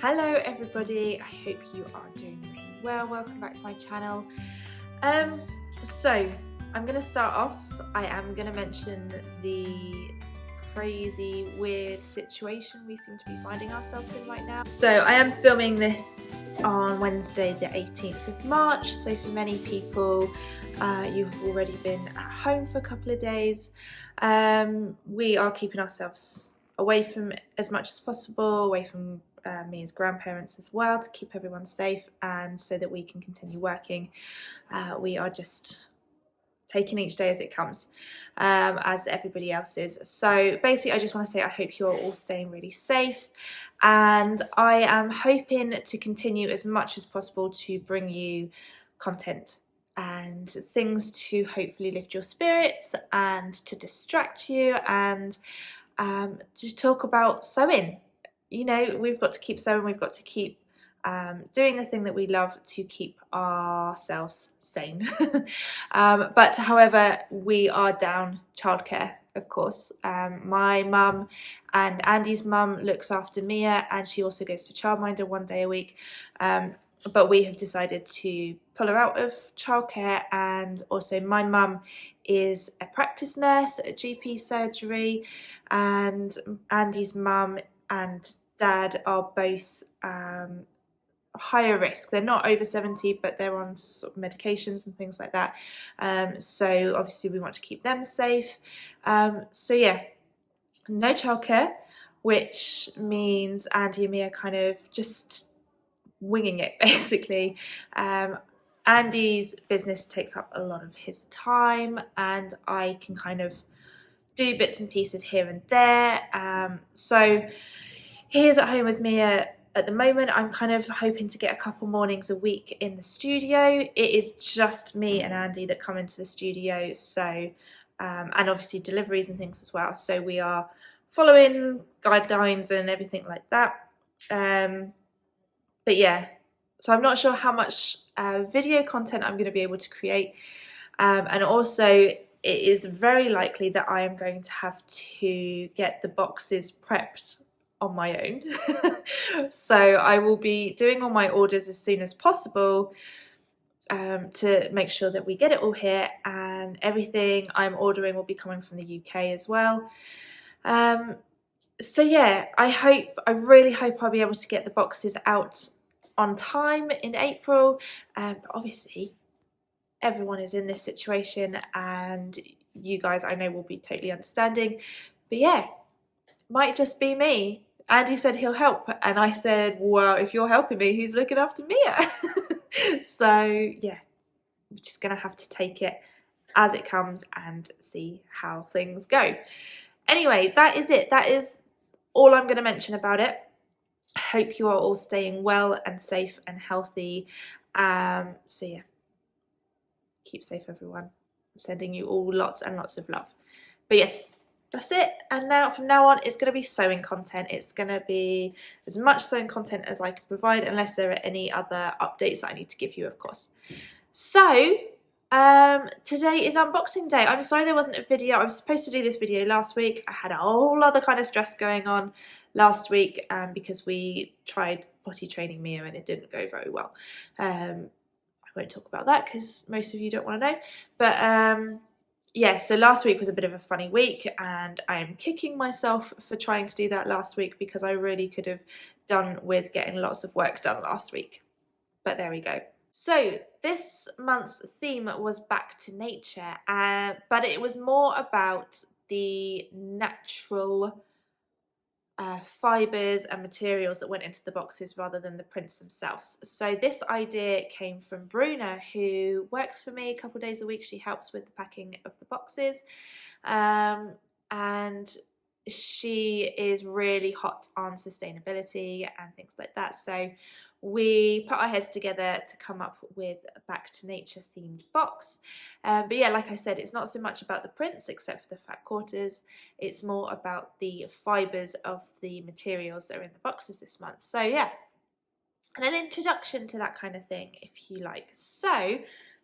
Hello everybody, I hope you are doing really well. Welcome back to my channel. So I'm going to start off. I am going to mention the crazy, weird situation we seem to be finding ourselves in right now. So I am filming this on Wednesday the 18th of March, so for many people you've already been at home for a couple of days. We are keeping ourselves away from as much as possible, away from me as grandparents as well, to keep everyone safe and so that we can continue working. We are just taking each day as it comes, as everybody else is. So basically I just want to say I hope you're all staying really safe, and I am hoping to continue as much as possible to bring you content and things to hopefully lift your spirits and to distract you, and to talk about sewing. You know, we've got to keep sewing, we've got to keep doing the thing that we love to keep ourselves sane. But however, we are down childcare, of course. My mum and Andy's mum looks after Mia, and she also goes to childminder one day a week. But we have decided to pull her out of childcare, and also my mum is a practice nurse at a GP surgery, and Andy's mum and dad are both higher risk. They're not over 70, but they're on sort of medications and things like that. So obviously we want to keep them safe. So yeah, no childcare, which means Andy and me are kind of just winging it basically. Andy's business takes up a lot of his time, and I can kind of do bits and pieces here and there. So he is at home with me at the moment. I'm kind of hoping to get a couple mornings a week in the studio. It is just me and Andy that come into the studio, so and obviously deliveries and things as well. So we are following guidelines and everything like that. But yeah, so I'm not sure how much video content I'm going to be able to create, and also it is very likely that I am going to have to get the boxes prepped on my own. So I will be doing all my orders as soon as possible to make sure that we get it all here, and everything I'm ordering will be coming from the UK as well. So yeah, I really hope I'll be able to get the boxes out on time in April. But obviously everyone is in this situation, and you guys I know will be totally understanding. But yeah, might just be me. Andy said he'll help, and I said, well, if you're helping me, who's looking after Mia? So yeah, we're just gonna have to take it as it comes and see how things go. Anyway, that is it. That is all I'm going to mention about it. I hope you are all staying well and safe and healthy. So yeah, keep safe everyone. I'm sending you all lots and lots of love. But yes, that's it. And now from now on it's going to be sewing content. It's going to be as much sewing content as I can provide, unless there are any other updates that I need to give you, of course. So today is unboxing day. I'm sorry there wasn't a video. I was supposed to do this video last week. I had a whole other kind of stress going on last week because we tried potty training Mia and it didn't go very well. I won't talk about that because most of you don't want to know. But yeah, so last week was a bit of a funny week, and I am kicking myself for trying to do that last week, because I really could have done with getting lots of work done last week. But there we go. So this month's theme was back to nature, but it was more about the natural fibres and materials that went into the boxes rather than the prints themselves. So this idea came from Bruna, who works for me a couple of days a week. She helps with the packing of the boxes, and she is really hot on sustainability and things like that. So we put our heads together to come up with a back to nature themed box. But yeah, like I said, it's not so much about the prints except for the fat quarters. It's more about the fibres of the materials that are in the boxes this month. So yeah, and an introduction to that kind of thing, if you like. So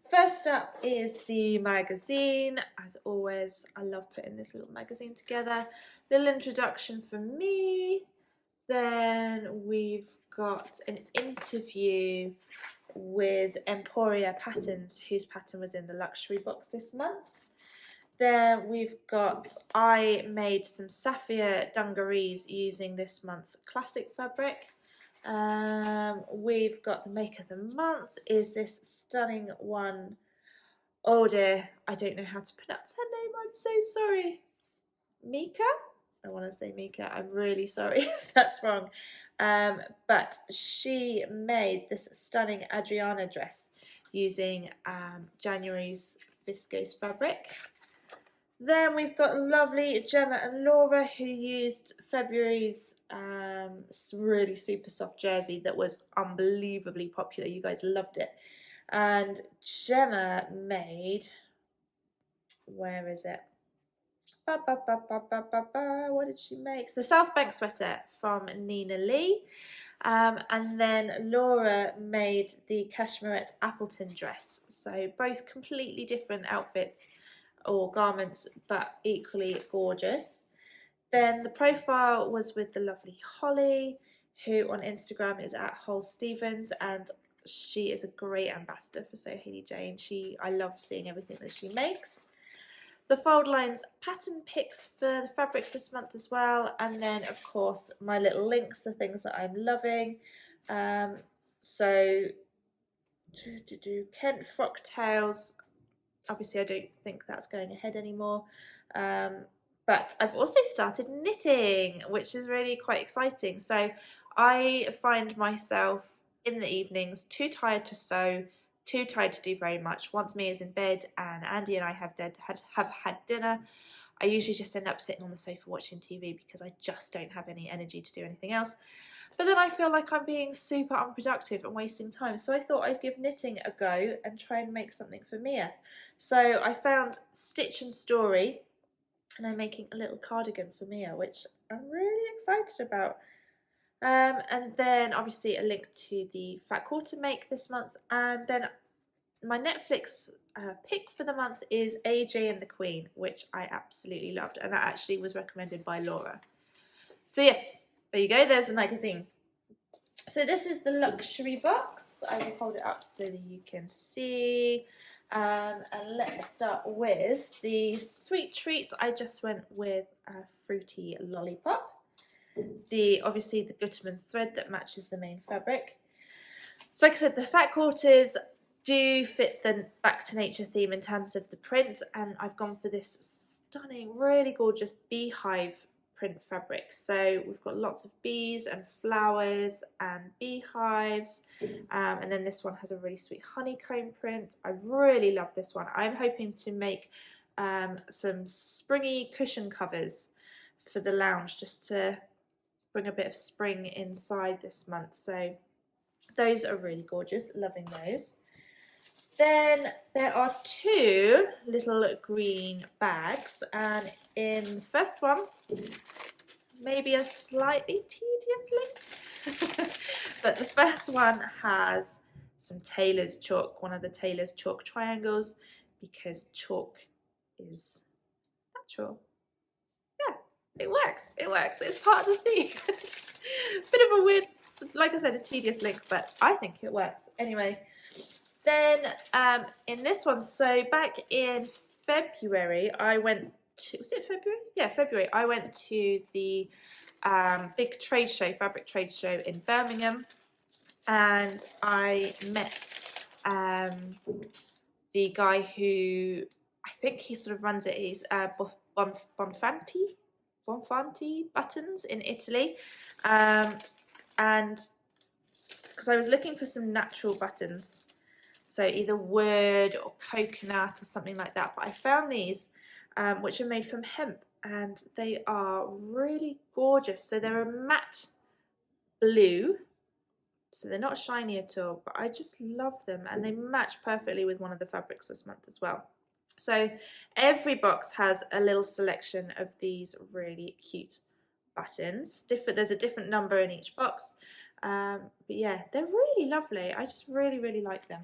first up is the magazine. As always, I love putting this little magazine together. Little introduction from me. Then we've got an interview with Emporia Patterns, whose pattern was in the luxury box this month. Then we've got, I made some sapphire dungarees using this month's classic fabric. We've got the make of the month is this stunning one. Oh dear, I don't know how to pronounce her name, I'm so sorry. Mika? I want to say Mika, I'm really sorry if that's wrong. But she made this stunning Adriana dress using January's viscose fabric. Then we've got lovely Gemma and Laura, who used February's really super soft jersey that was unbelievably popular. You guys loved it. And Gemma made, where is it? What did she make? The South Bank sweater from Nina Lee. And then Laura made the Cashmerette Appleton dress. So both completely different outfits or garments, but equally gorgeous. Then the profile was with the lovely Holly, who on Instagram is at Hole Stevens, and she is a great ambassador for SewHayleyJane. I love seeing everything that she makes. The Fold Lines pattern picks for the fabrics this month as well, and then of course my little links, the things that I'm loving. So Kent Frocktails, obviously I don't think that's going ahead anymore, but I've also started knitting, which is really quite exciting. So I find myself in the evenings too tired to sew, too tired to do very much. Once Mia's in bed and Andy and I have had dinner, I usually just end up sitting on the sofa watching TV because I just don't have any energy to do anything else. But then I feel like I'm being super unproductive and wasting time. So I thought I'd give knitting a go and try and make something for Mia. So I found Stitch and Story, and I'm making a little cardigan for Mia, which I'm really excited about. And then obviously a link to the Fat Quarter make this month. And then my Netflix pick for the month is AJ and the Queen, which I absolutely loved. And that actually was recommended by Laura. So yes, there you go, there's the magazine. So this is the luxury box. I will hold it up so that you can see. And let's start with the sweet treat. I just went with a fruity lollipop. Obviously the Gutterman thread that matches the main fabric. So like I said, the Fat Quarters do fit the Back to Nature theme in terms of the print, and I've gone for this stunning, really gorgeous beehive print fabric. So we've got lots of bees and flowers and beehives, and then this one has a really sweet honeycomb print. I really love this one. I'm hoping to make some springy cushion covers for the lounge, just to bring a bit of spring inside this month. So those are really gorgeous, loving those. Then there are two little green bags, and in the first one, maybe a slightly tedious link, but the first one has some Taylor's chalk, one of the Taylor's chalk triangles, because chalk is natural. Yeah, it works, it's part of the theme. Bit of a weird, like I said, a tedious link, but I think it works. Anyway, then in this one, so back in February, I went to, was it February? Yeah, February. I went to the big trade show, fabric trade show in Birmingham, and I met the guy who, I think he sort of runs it, he's Bonfanti Buttons in Italy, and because I was looking for some natural buttons, so either wood or coconut or something like that, but I found these which are made from hemp, and they are really gorgeous. So they're a matte blue, so they're not shiny at all, but I just love them, and they match perfectly with one of the fabrics this month as well. So every box has a little selection of these really cute buttons. There's a different number in each box, but yeah, they're really lovely. I just really like them.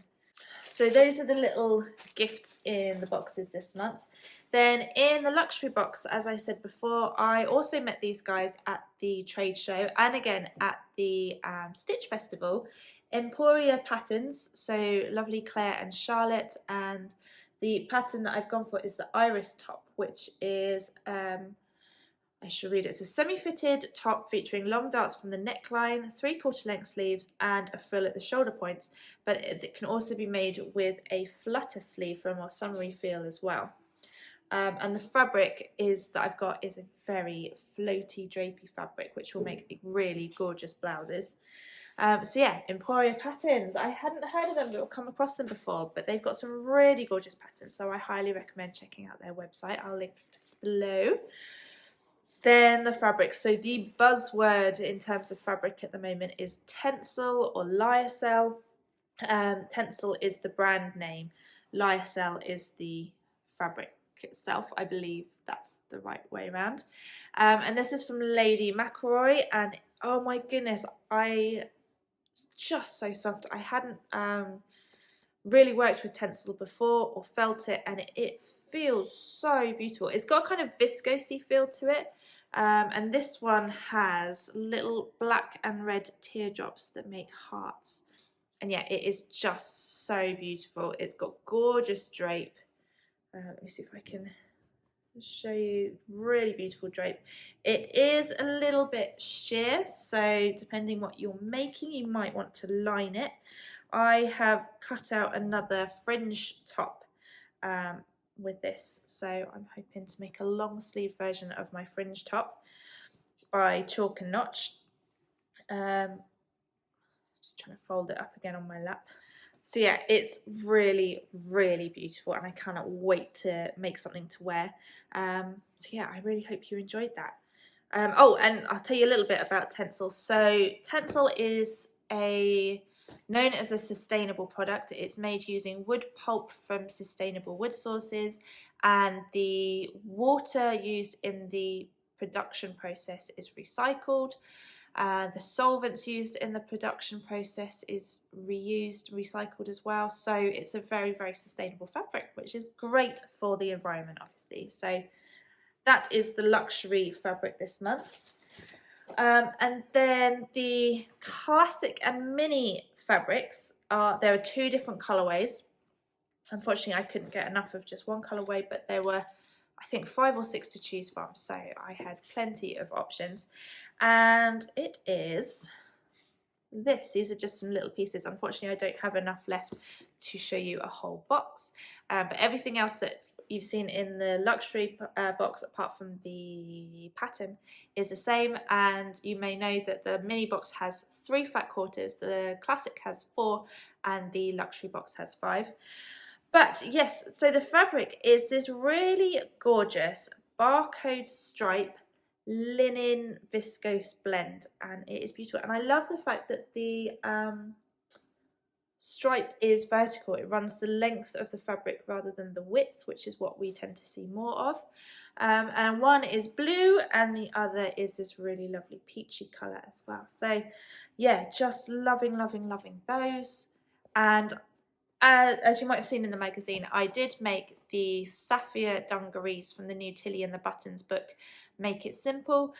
So those are the little gifts in the boxes this month. Then in the luxury box, as I said before, I also met these guys at the trade show and again at the Stitch Festival. Emporia Patterns, so lovely Claire and Charlotte, and the pattern that I've gone for is the iris top, which is, I should read it, it's a semi-fitted top featuring long darts from the neckline, 3/4 length sleeves and a frill at the shoulder points, but it can also be made with a flutter sleeve for a more summery feel as well. And the fabric that I've got is a very floaty, drapey fabric, which will make really gorgeous blouses. So yeah, Emporia Patterns. I hadn't heard of them or come across them before, but they've got some really gorgeous patterns, so I highly recommend checking out their website. I'll link below. Then the fabrics. So the buzzword in terms of fabric at the moment is Tencel or Lyocell. Tencel is the brand name. Lyocell is the fabric itself. I believe that's the right way around. And this is from Lady McElroy, and oh my goodness, it's just so soft. I hadn't really worked with Tencel before or felt it, and it feels so beautiful. It's got a kind of viscosy feel to it, and this one has little black and red teardrops that make hearts, and yeah, it is just so beautiful. It's got gorgeous drape. Let me see if I can show you. Really beautiful drape. It is a little bit sheer, so depending what you're making, you might want to line it. I have cut out another fringe top with this, so I'm hoping to make a long sleeve version of my fringe top by Chalk and Notch. Just trying to fold it up again on my lap. So yeah, it's really, really beautiful, and I cannot wait to make something to wear. So yeah, I really hope you enjoyed that. Oh, and I'll tell you a little bit about Tencel. So Tencel is known as a sustainable product. It's made using wood pulp from sustainable wood sources, and the water used in the production process is recycled. The solvents used in the production process is reused, recycled as well. So it's a very, very sustainable fabric, which is great for the environment, obviously. So that is the luxury fabric this month. And then the classic and mini fabrics there are two different colorways. Unfortunately, I couldn't get enough of just one colorway, but there were, I think, 5 or 6 to choose from, so I had plenty of options. And it is this. These are just some little pieces. Unfortunately, I don't have enough left to show you a whole box, but everything else that you've seen in the luxury box, apart from the pattern, is the same. And you may know that the mini box has 3 fat quarters, the classic has 4, and the luxury box has 5. But yes, so the fabric is this really gorgeous barcode stripe linen viscose blend, and it is beautiful. And I love the fact that the stripe is vertical. It runs the length of the fabric rather than the width, which is what we tend to see more of. And one is blue and the other is this really lovely peachy colour as well. So yeah, just loving, loving, loving those. And as you might have seen in the magazine, I did make the Sapphire dungarees from the new Tilly and the Buttons book, Make It Simple.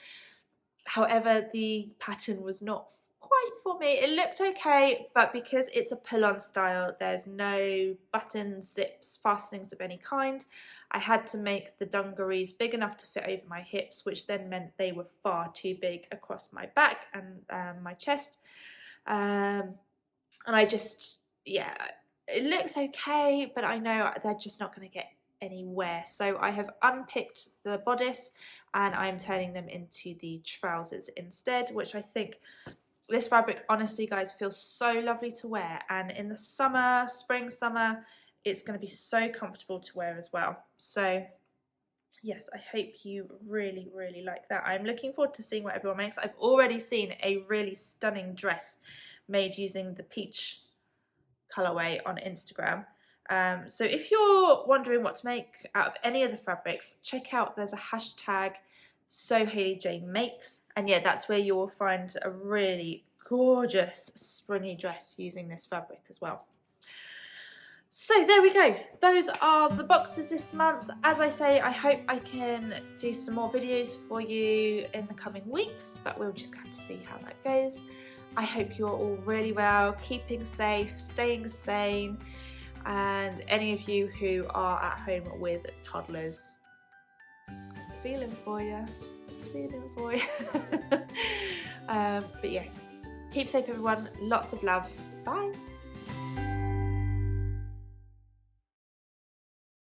However, the pattern was not quite for me. It looked okay, but because it's a pull-on style, there's no buttons, zips, fastenings of any kind, I had to make the dungarees big enough to fit over my hips, which then meant they were far too big across my back and my chest. And I just, yeah, it looks okay, but I know they're just not going to get anywhere. So I have unpicked the bodice and I'm turning them into the trousers instead, which I think this fabric, honestly guys, feels so lovely to wear, and in the summer, spring, summer, it's going to be so comfortable to wear as well. So yes, I hope you really, really like that. I'm looking forward to seeing what everyone makes. I've already seen a really stunning dress made using the peach colorway on Instagram. So if you're wondering what to make out of any of the fabrics, check out, there's a hashtag SewHayleyJane makes, and yeah, that's where you will find a really gorgeous springy dress using this fabric as well. So there we go. Those are the boxes this month. As I say, I hope I can do some more videos for you in the coming weeks, but we'll just have to see how that goes. I hope you're all really well, keeping safe, staying sane, and any of you who are at home with toddlers, I'm feeling for you. But yeah, keep safe everyone. Lots of love. Bye.